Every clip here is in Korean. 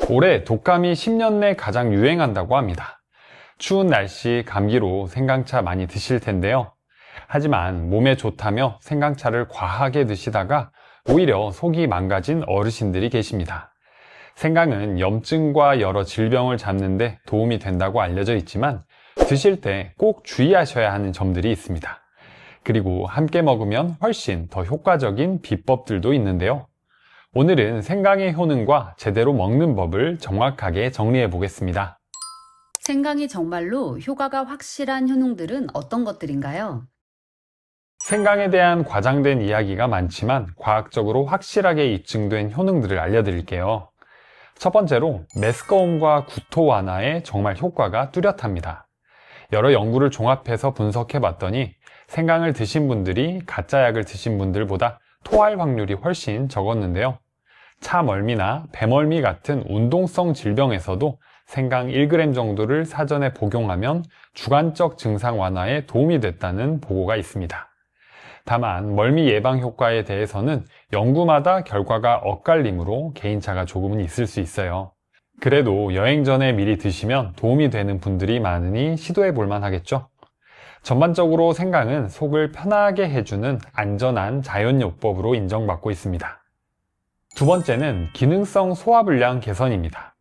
올해 독감이 10년 내 가장 유행한다고 합니다. 추운 날씨 감기로 생강차 많이 드실 텐데요. 하지만 몸에 좋다며 생강차를 과하게 드시다가 오히려 속이 망가진 어르신들이 계십니다. 생강은 염증과 여러 질병을 잡는 데 도움이 된다고 알려져 있지만 드실 때 꼭 주의하셔야 하는 점들이 있습니다. 그리고 함께 먹으면 훨씬 더 효과적인 비법들도 있는데요. 오늘은 생강의 효능과 제대로 먹는 법을 정확하게 정리해 보겠습니다. 생강이 정말로 효과가 확실한 효능들은 어떤 것들인가요? 생강에 대한 과장된 이야기가 많지만 과학적으로 확실하게 입증된 효능들을 알려드릴게요. 첫 번째로 메스꺼움과 구토 완화에 정말 효과가 뚜렷합니다. 여러 연구를 종합해서 분석해 봤더니 생강을 드신 분들이 가짜 약을 드신 분들보다 토할 확률이 훨씬 적었는데요. 차멀미나 배멀미 같은 운동성 질병에서도 생강 1g 정도를 사전에 복용하면 주관적 증상 완화에 도움이 됐다는 보고가 있습니다. 다만 멀미 예방 효과에 대해서는 연구마다 결과가 엇갈리므로 개인차가 조금은 있을 수 있어요. 그래도 여행 전에 미리 드시면 도움이 되는 분들이 많으니 시도해 볼만 하겠죠? 전반적으로 생강은 속을 편하게 해주는 안전한 자연요법으로 인정받고 있습니다. 두 번째는 기능성 소화불량 개선입니다.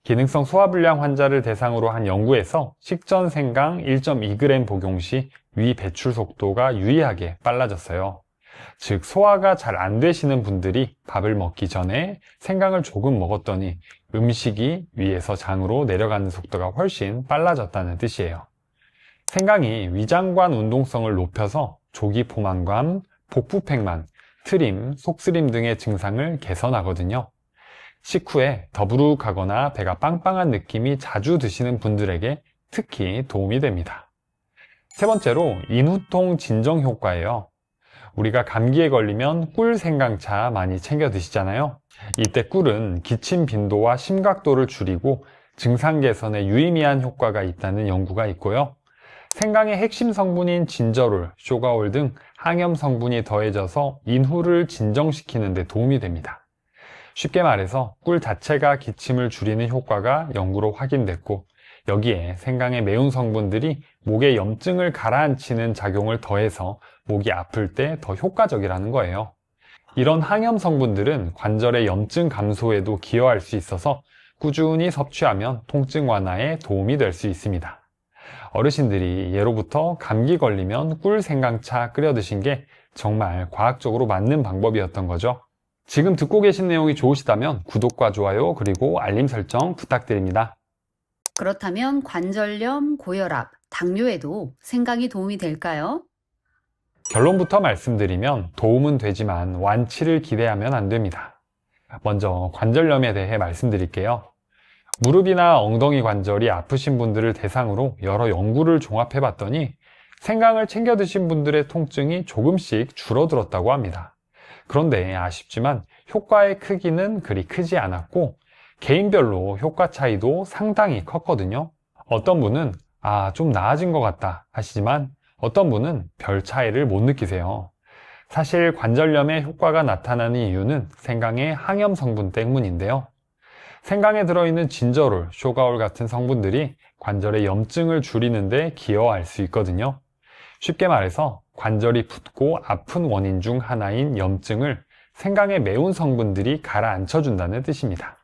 기능성 소화불량 환자를 대상으로 한 연구에서 식전 생강 1.2g 복용 시 위 배출 속도가 유의하게 빨라졌어요. 즉 소화가 잘 안 되시는 분들이 밥을 먹기 전에 생강을 조금 먹었더니 음식이 위에서 장으로 내려가는 속도가 훨씬 빨라졌다는 뜻이에요. 생강이 위장관 운동성을 높여서 조기 포만감, 복부팽만, 트림, 속쓰림 등의 증상을 개선하거든요. 식후에 더부룩하거나 배가 빵빵한 느낌이 자주 드시는 분들에게 특히 도움이 됩니다. 세 번째로 인후통 진정 효과예요. 우리가 감기에 걸리면 꿀 생강차 많이 챙겨 드시잖아요. 이때 꿀은 기침 빈도와 심각도를 줄이고 증상 개선에 유의미한 효과가 있다는 연구가 있고요. 생강의 핵심 성분인 진저롤, 쇼가올 등 항염 성분이 더해져서 인후를 진정시키는 데 도움이 됩니다. 쉽게 말해서 꿀 자체가 기침을 줄이는 효과가 연구로 확인됐고 여기에 생강의 매운 성분들이 목의 염증을 가라앉히는 작용을 더해서 목이 아플 때 더 효과적이라는 거예요. 이런 항염 성분들은 관절의 염증 감소에도 기여할 수 있어서 꾸준히 섭취하면 통증 완화에 도움이 될 수 있습니다. 어르신들이 예로부터 감기 걸리면 꿀 생강차 끓여 드신 게 정말 과학적으로 맞는 방법이었던 거죠. 지금 듣고 계신 내용이 좋으시다면 구독과 좋아요 그리고 알림 설정 부탁드립니다. 그렇다면 관절염, 고혈압, 당뇨에도 생강이 도움이 될까요? 결론부터 말씀드리면 도움은 되지만 완치를 기대하면 안 됩니다. 먼저 관절염에 대해 말씀드릴게요. 무릎이나 엉덩이 관절이 아프신 분들을 대상으로 여러 연구를 종합해 봤더니 생강을 챙겨 드신 분들의 통증이 조금씩 줄어들었다고 합니다. 그런데 아쉽지만 효과의 크기는 그리 크지 않았고 개인별로 효과 차이도 상당히 컸거든요. 어떤 분은 좀 나아진 것 같다 하시지만 어떤 분은 별 차이를 못 느끼세요. 사실 관절염에 효과가 나타나는 이유는 생강의 항염 성분 때문인데요. 생강에 들어있는 진저롤, 쇼가올 같은 성분들이 관절의 염증을 줄이는 데 기여할 수 있거든요. 쉽게 말해서 관절이 붓고 아픈 원인 중 하나인 염증을 생강의 매운 성분들이 가라앉혀준다는 뜻입니다.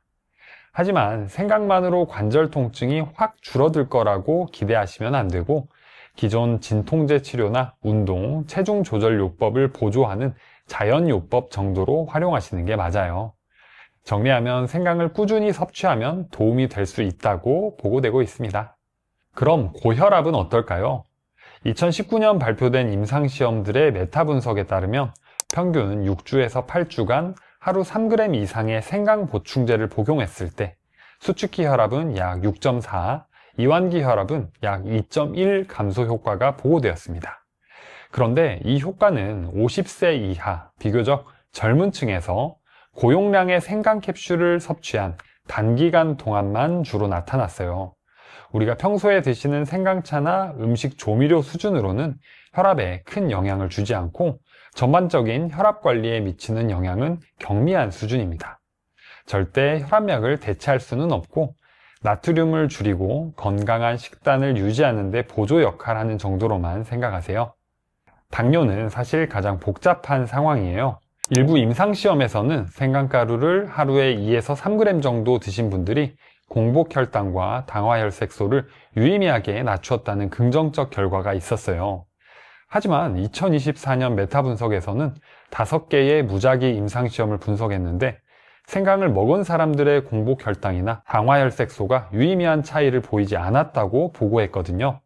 하지만 생강만으로 관절 통증이 확 줄어들 거라고 기대하시면 안 되고 기존 진통제 치료나 운동, 체중 조절 요법을 보조하는 자연 요법 정도로 활용하시는 게 맞아요. 정리하면 생강을 꾸준히 섭취하면 도움이 될 수 있다고 보고되고 있습니다. 그럼 고혈압은 어떨까요? 2019년 발표된 임상시험들의 메타 분석에 따르면 평균 6주에서 8주간 하루 3g 이상의 생강 보충제를 복용했을 때 수축기 혈압은 약 6.4, 이완기 혈압은 약 2.1 감소 효과가 보고되었습니다. 그런데 이 효과는 50세 이하, 비교적 젊은 층에서 고용량의 생강 캡슐을 섭취한 단기간 동안만 주로 나타났어요. 우리가 평소에 드시는 생강차나 음식 조미료 수준으로는 혈압에 큰 영향을 주지 않고 전반적인 혈압 관리에 미치는 영향은 경미한 수준입니다. 절대 혈압약을 대체할 수는 없고 나트륨을 줄이고 건강한 식단을 유지하는 데 보조 역할하는 정도로만 생각하세요. 당뇨는 사실 가장 복잡한 상황이에요. 일부 임상시험에서는 생강가루를 하루에 2에서 3g 정도 드신 분들이 공복혈당과 당화혈색소를 유의미하게 낮추었다는 긍정적 결과가 있었어요. 하지만 2024년 메타 분석에서는 5개의 무작위 임상시험을 분석했는데 생강을 먹은 사람들의 공복혈당이나 당화혈색소가 유의미한 차이를 보이지 않았다고 보고했거든요.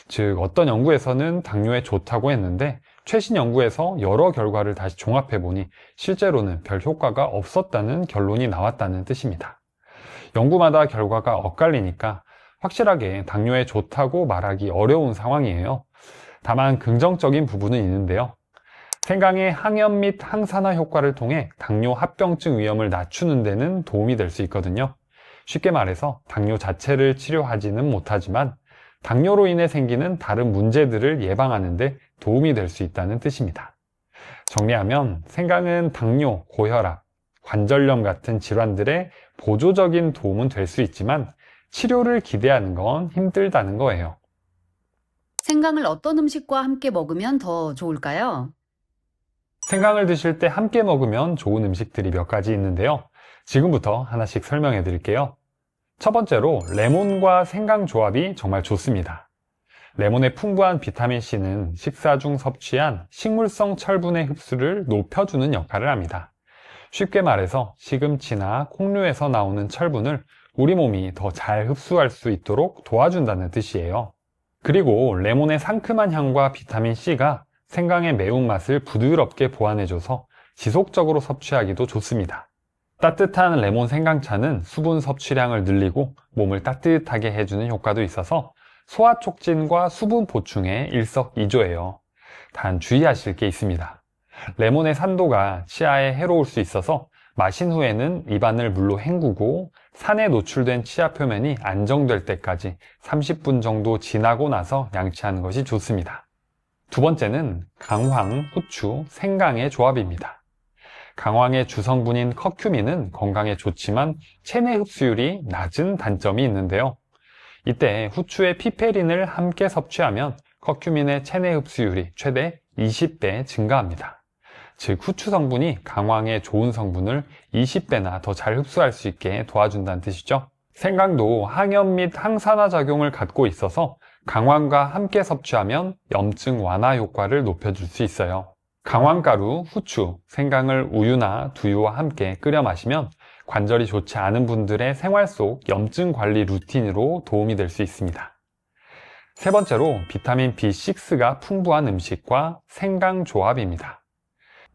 즉 어떤 연구에서는 당뇨에 좋다고 했는데 최신 연구에서 여러 결과를 다시 종합해보니 실제로는 별 효과가 없었다는 결론이 나왔다는 뜻입니다. 연구마다 결과가 엇갈리니까 확실하게 당뇨에 좋다고 말하기 어려운 상황이에요. 다만 긍정적인 부분은 있는데요. 생강의 항염 및 항산화 효과를 통해 당뇨 합병증 위험을 낮추는 데는 도움이 될 수 있거든요. 쉽게 말해서 당뇨 자체를 치료하지는 못하지만 당뇨로 인해 생기는 다른 문제들을 예방하는 데 도움이 될 수 있다는 뜻입니다. 정리하면 생강은 당뇨, 고혈압, 관절염 같은 질환들의 보조적인 도움은 될 수 있지만 치료를 기대하는 건 힘들다는 거예요. 생강을 어떤 음식과 함께 먹으면 더 좋을까요? 생강을 드실 때 함께 먹으면 좋은 음식들이 몇 가지 있는데요. 지금부터 하나씩 설명해 드릴게요. 첫 번째로 레몬과 생강 조합이 정말 좋습니다. 레몬의 풍부한 비타민C는 식사 중 섭취한 식물성 철분의 흡수를 높여주는 역할을 합니다. 쉽게 말해서 시금치나 콩류에서 나오는 철분을 우리 몸이 더 잘 흡수할 수 있도록 도와준다는 뜻이에요. 그리고 레몬의 상큼한 향과 비타민C가 생강의 매운맛을 부드럽게 보완해줘서 지속적으로 섭취하기도 좋습니다. 따뜻한 레몬 생강차는 수분 섭취량을 늘리고 몸을 따뜻하게 해주는 효과도 있어서 소화 촉진과 수분 보충에 일석이조예요. 단 주의하실 게 있습니다. 레몬의 산도가 치아에 해로울 수 있어서 마신 후에는 입안을 물로 헹구고 산에 노출된 치아 표면이 안정될 때까지 30분 정도 지나고 나서 양치하는 것이 좋습니다. 두 번째는 강황, 후추, 생강의 조합입니다. 강황의 주성분인 커큐민은 건강에 좋지만 체내 흡수율이 낮은 단점이 있는데요. 이때 후추의 피페린을 함께 섭취하면 커큐민의 체내 흡수율이 최대 20배 증가합니다. 즉 후추 성분이 강황의 좋은 성분을 20배나 더 잘 흡수할 수 있게 도와준다는 뜻이죠. 생강도 항염 및 항산화 작용을 갖고 있어서 강황과 함께 섭취하면 염증 완화 효과를 높여줄 수 있어요. 강황가루, 후추, 생강을 우유나 두유와 함께 끓여 마시면 관절이 좋지 않은 분들의 생활 속 염증 관리 루틴으로 도움이 될 수 있습니다. 세 번째로 비타민 B6가 풍부한 음식과 생강 조합입니다.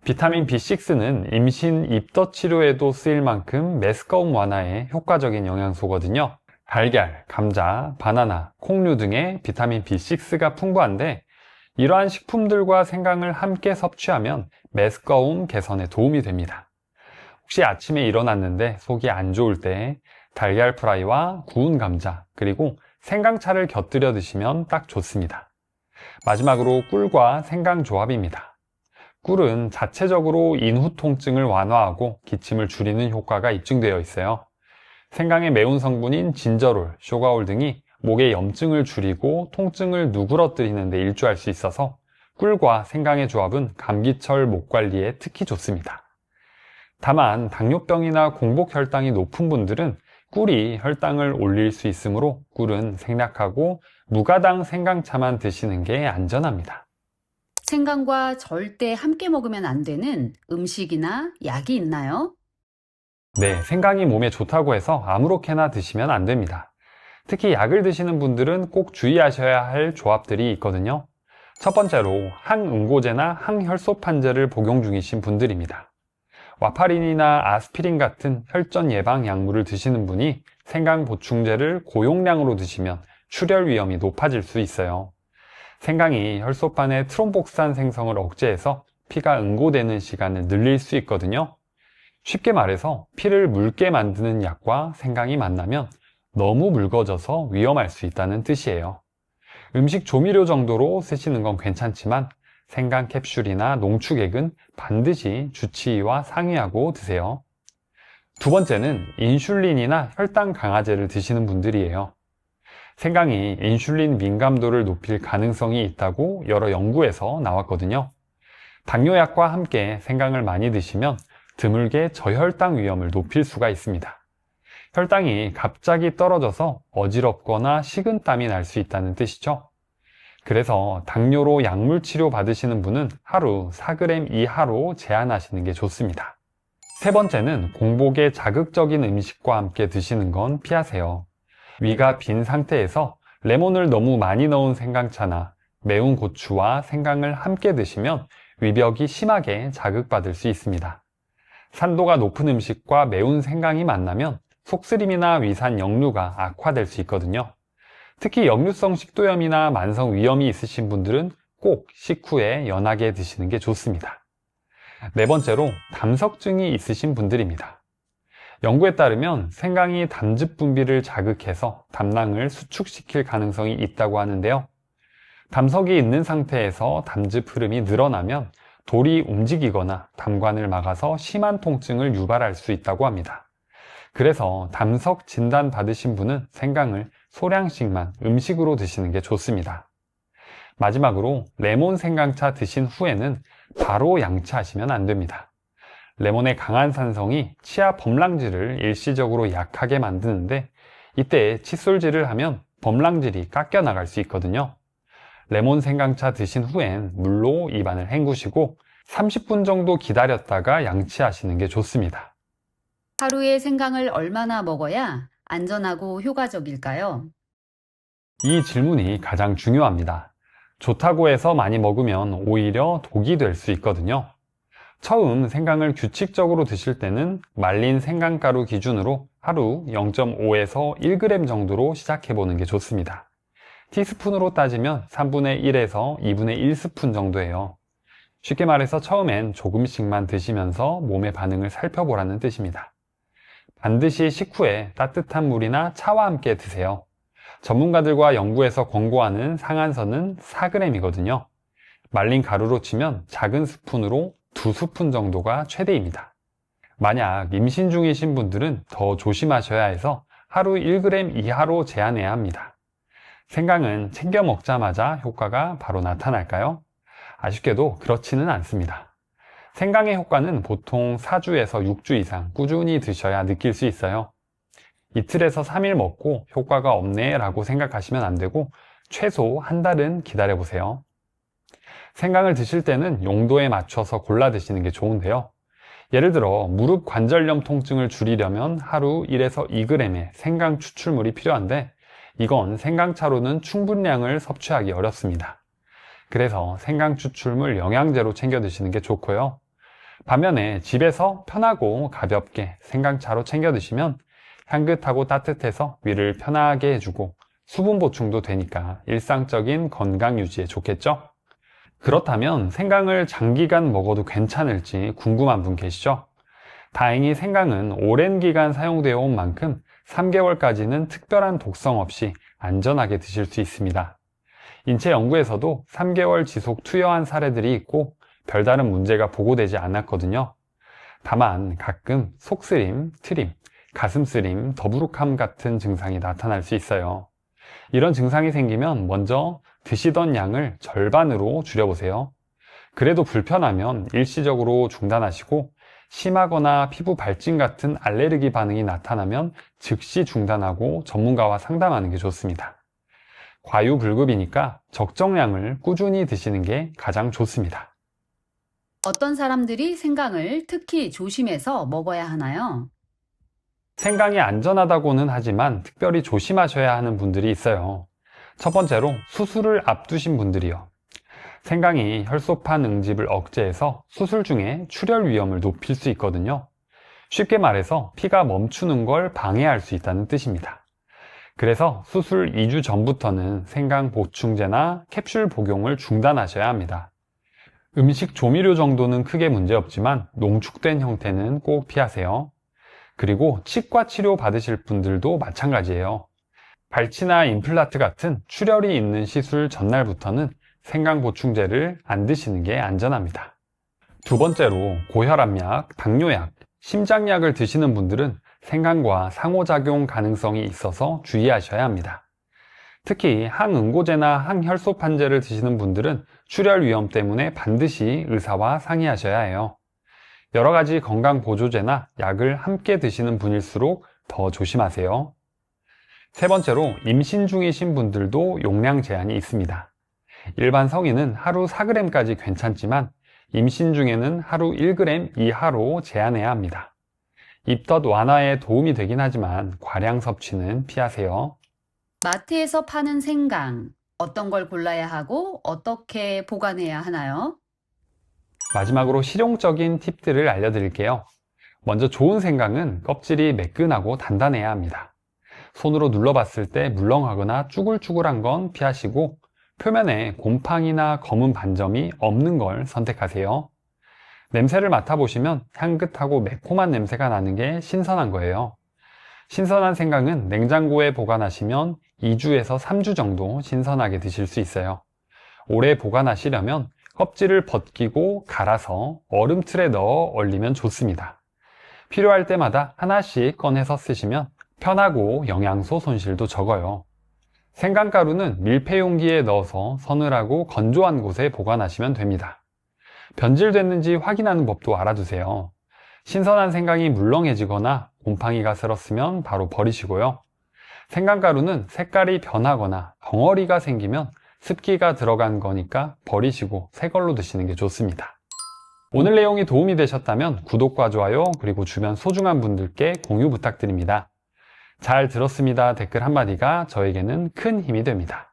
비타민 B6는 임신 입덧 치료에도 쓰일 만큼 메스꺼움 완화에 효과적인 영양소거든요. 달걀, 감자, 바나나, 콩류 등의 비타민 B6가 풍부한데 이러한 식품들과 생강을 함께 섭취하면 메스꺼움 개선에 도움이 됩니다. 혹시 아침에 일어났는데 속이 안 좋을 때 달걀 프라이와 구운 감자 그리고 생강차를 곁들여 드시면 딱 좋습니다. 마지막으로 꿀과 생강 조합입니다. 꿀은 자체적으로 인후 통증을 완화하고 기침을 줄이는 효과가 입증되어 있어요. 생강의 매운 성분인 진저롤, 쇼가올 등이 목의 염증을 줄이고 통증을 누그러뜨리는 데 일조할 수 있어서 꿀과 생강의 조합은 감기철 목 관리에 특히 좋습니다. 다만 당뇨병이나 공복혈당이 높은 분들은 꿀이 혈당을 올릴 수 있으므로 꿀은 생략하고 무가당 생강차만 드시는 게 안전합니다. 생강과 절대 함께 먹으면 안 되는 음식이나 약이 있나요? 네, 생강이 몸에 좋다고 해서 아무렇게나 드시면 안 됩니다. 특히 약을 드시는 분들은 꼭 주의하셔야 할 조합들이 있거든요. 첫 번째로 항응고제나 항혈소판제를 복용 중이신 분들입니다. 와파린이나 아스피린 같은 혈전 예방 약물을 드시는 분이 생강 보충제를 고용량으로 드시면 출혈 위험이 높아질 수 있어요. 생강이 혈소판의 트롬복산 생성을 억제해서 피가 응고되는 시간을 늘릴 수 있거든요. 쉽게 말해서 피를 묽게 만드는 약과 생강이 만나면 너무 묽어져서 위험할 수 있다는 뜻이에요. 음식 조미료 정도로 쓰시는 건 괜찮지만 생강 캡슐이나 농축액은 반드시 주치의와 상의하고 드세요. 두 번째는 인슐린이나 혈당 강화제를 드시는 분들이에요. 생강이 인슐린 민감도를 높일 가능성이 있다고 여러 연구에서 나왔거든요. 당뇨약과 함께 생강을 많이 드시면 드물게 저혈당 위험을 높일 수가 있습니다. 혈당이 갑자기 떨어져서 어지럽거나 식은땀이 날 수 있다는 뜻이죠. 그래서 당뇨로 약물 치료 받으시는 분은 하루 4g 이하로 제한하시는 게 좋습니다. 세 번째는 공복에 자극적인 음식과 함께 드시는 건 피하세요. 위가 빈 상태에서 레몬을 너무 많이 넣은 생강차나 매운 고추와 생강을 함께 드시면 위벽이 심하게 자극받을 수 있습니다. 산도가 높은 음식과 매운 생강이 만나면 속쓰림이나 위산 역류가 악화될 수 있거든요. 특히 역류성 식도염이나 만성 위염이 있으신 분들은 꼭 식후에 연하게 드시는 게 좋습니다. 네 번째로 담석증이 있으신 분들입니다. 연구에 따르면 생강이 담즙 분비를 자극해서 담낭을 수축시킬 가능성이 있다고 하는데요. 담석이 있는 상태에서 담즙 흐름이 늘어나면 돌이 움직이거나 담관을 막아서 심한 통증을 유발할 수 있다고 합니다. 그래서 담석 진단 받으신 분은 생강을 소량씩만 음식으로 드시는 게 좋습니다. 마지막으로 레몬 생강차 드신 후에는 바로 양치하시면 안 됩니다. 레몬의 강한 산성이 치아 범랑질을 일시적으로 약하게 만드는데 이때 칫솔질을 하면 범랑질이 깎여 나갈 수 있거든요. 레몬 생강차 드신 후엔 물로 입안을 헹구시고 30분 정도 기다렸다가 양치하시는 게 좋습니다. 하루에 생강을 얼마나 먹어야 안전하고 효과적일까요? 이 질문이 가장 중요합니다. 좋다고 해서 많이 먹으면 오히려 독이 될 수 있거든요. 처음 생강을 규칙적으로 드실 때는 말린 생강가루 기준으로 하루 0.5에서 1g 정도로 시작해 보는 게 좋습니다. 티스푼으로 따지면 3분의 1에서 2분의 1스푼 정도예요. 쉽게 말해서 처음엔 조금씩만 드시면서 몸의 반응을 살펴보라는 뜻입니다. 반드시 식후에 따뜻한 물이나 차와 함께 드세요. 전문가들과 연구에서 권고하는 상한선은 4g이거든요. 말린 가루로 치면 작은 스푼으로 2스푼 정도가 최대입니다. 만약 임신 중이신 분들은 더 조심하셔야 해서 하루 1g 이하로 제한해야 합니다. 생강은 챙겨 먹자마자 효과가 바로 나타날까요? 아쉽게도 그렇지는 않습니다. 생강의 효과는 보통 4주에서 6주 이상 꾸준히 드셔야 느낄 수 있어요. 이틀에서 3일 먹고 효과가 없네 라고 생각하시면 안 되고 최소 한 달은 기다려 보세요. 생강을 드실 때는 용도에 맞춰서 골라 드시는 게 좋은데요. 예를 들어 무릎 관절염 통증을 줄이려면 하루 1에서 2g의 생강 추출물이 필요한데 이건 생강차로는 충분량을 섭취하기 어렵습니다. 그래서 생강 추출물 영양제로 챙겨 드시는 게 좋고요. 반면에 집에서 편하고 가볍게 생강차로 챙겨 드시면 향긋하고 따뜻해서 위를 편하게 해주고 수분 보충도 되니까 일상적인 건강 유지에 좋겠죠? 그렇다면 생강을 장기간 먹어도 괜찮을지 궁금한 분 계시죠? 다행히 생강은 오랜 기간 사용되어 온 만큼 3개월까지는 특별한 독성 없이 안전하게 드실 수 있습니다. 인체 연구에서도 3개월 지속 투여한 사례들이 있고 별다른 문제가 보고되지 않았거든요. 다만 가끔 속쓰림, 트림, 가슴쓰림, 더부룩함 같은 증상이 나타날 수 있어요. 이런 증상이 생기면 먼저 드시던 양을 절반으로 줄여보세요. 그래도 불편하면 일시적으로 중단하시고 심하거나 피부 발진 같은 알레르기 반응이 나타나면 즉시 중단하고 전문가와 상담하는 게 좋습니다. 과유불급이니까 적정량을 꾸준히 드시는 게 가장 좋습니다. 어떤 사람들이 생강을 특히 조심해서 먹어야 하나요? 생강이 안전하다고는 하지만 특별히 조심하셔야 하는 분들이 있어요. 첫 번째로 수술을 앞두신 분들이요. 생강이 혈소판 응집을 억제해서 수술 중에 출혈 위험을 높일 수 있거든요. 쉽게 말해서 피가 멈추는 걸 방해할 수 있다는 뜻입니다. 그래서 수술 2주 전부터는 생강 보충제나 캡슐 복용을 중단하셔야 합니다. 음식 조미료 정도는 크게 문제없지만 농축된 형태는 꼭 피하세요. 그리고 치과 치료 받으실 분들도 마찬가지예요. 발치나 임플란트 같은 출혈이 있는 시술 전날부터는 생강 보충제를 안 드시는 게 안전합니다. 두 번째로 고혈압약, 당뇨약, 심장약을 드시는 분들은 생강과 상호작용 가능성이 있어서 주의하셔야 합니다. 특히 항응고제나 항혈소판제를 드시는 분들은 출혈 위험 때문에 반드시 의사와 상의하셔야 해요. 여러 가지 건강보조제나 약을 함께 드시는 분일수록 더 조심하세요. 세 번째로 임신 중이신 분들도 용량 제한이 있습니다. 일반 성인은 하루 4g까지 괜찮지만 임신 중에는 하루 1g 이하로 제한해야 합니다. 입덧 완화에 도움이 되긴 하지만 과량 섭취는 피하세요. 마트에서 파는 생강, 어떤 걸 골라야 하고 어떻게 보관해야 하나요? 마지막으로 실용적인 팁들을 알려드릴게요. 먼저 좋은 생강은 껍질이 매끈하고 단단해야 합니다. 손으로 눌러봤을 때 물렁하거나 쭈글쭈글한 건 피하시고 표면에 곰팡이나 검은 반점이 없는 걸 선택하세요. 냄새를 맡아보시면 향긋하고 매콤한 냄새가 나는 게 신선한 거예요. 신선한 생강은 냉장고에 보관하시면 2주에서 3주 정도 신선하게 드실 수 있어요. 오래 보관하시려면 껍질을 벗기고 갈아서 얼음틀에 넣어 얼리면 좋습니다. 필요할 때마다 하나씩 꺼내서 쓰시면 편하고 영양소 손실도 적어요. 생강가루는 밀폐용기에 넣어서 서늘하고 건조한 곳에 보관하시면 됩니다. 변질됐는지 확인하는 법도 알아두세요. 신선한 생강이 물렁해지거나 곰팡이가 슬었으면 바로 버리시고요. 생강가루는 색깔이 변하거나 덩어리가 생기면 습기가 들어간 거니까 버리시고 새 걸로 드시는 게 좋습니다. 오늘 내용이 도움이 되셨다면 구독과 좋아요 그리고 주변 소중한 분들께 공유 부탁드립니다. 잘 들었습니다 댓글 한마디가 저에게는 큰 힘이 됩니다.